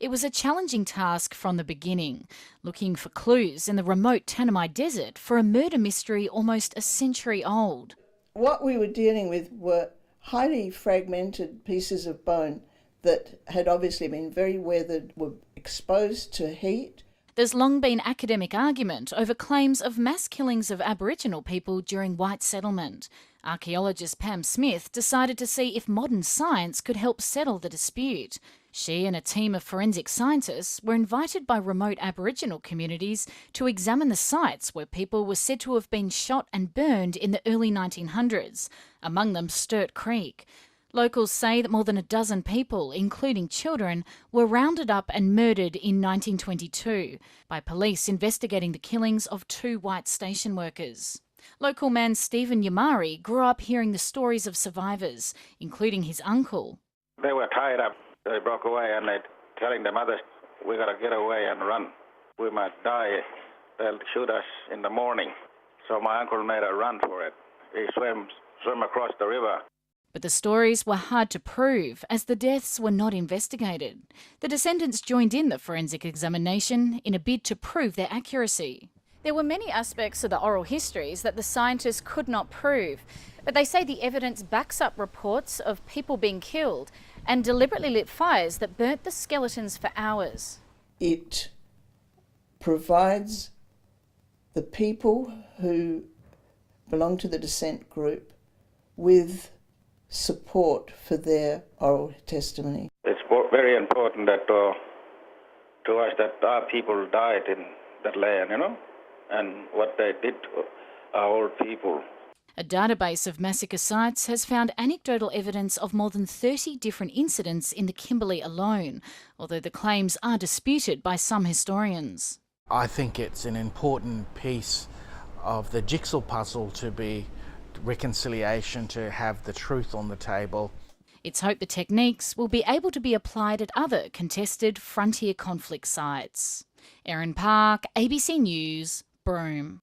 It was a challenging task from the beginning, looking for clues in the remote Tanami Desert for a murder mystery almost a century old. What we were dealing with were highly fragmented pieces of bone that had obviously been very weathered, were exposed to heat. There's long been academic argument over claims of mass killings of Aboriginal people during white settlement. Archaeologist Pam Smith decided to see if modern science could help settle the dispute. She and a team of forensic scientists were invited by remote Aboriginal communities to examine the sites where people were said to have been shot and burned in the early 1900s, among them Sturt Creek. Locals say that more than a dozen people, including children, were rounded up and murdered in 1922 by police investigating the killings of 2 white station workers. Local man Stephen Yamari grew up hearing the stories of survivors, including his uncle. They were tied up. They broke away and they're telling the mothers, we got to get away and run. We might die. They'll shoot us in the morning. So my uncle made a run for it. He swam across the river. But the stories were hard to prove as the deaths were not investigated. The descendants joined in the forensic examination in a bid to prove their accuracy. There were many aspects of the oral histories that the scientists could not prove, but they say the evidence backs up reports of people being killed and deliberately lit fires that burnt the skeletons for hours. It provides the people who belong to the dissent group with support for their oral testimony. It's very important that to us that our people died in that land, and what they did to our old people. A database of massacre sites has found anecdotal evidence of more than 30 different incidents in the Kimberley alone, although the claims are disputed by some historians. I think it's an important piece of the jigsaw puzzle to be reconciliation, to have the truth on the table. It's hoped the techniques will be able to be applied at other contested frontier conflict sites. Erin Park, ABC News, Broome.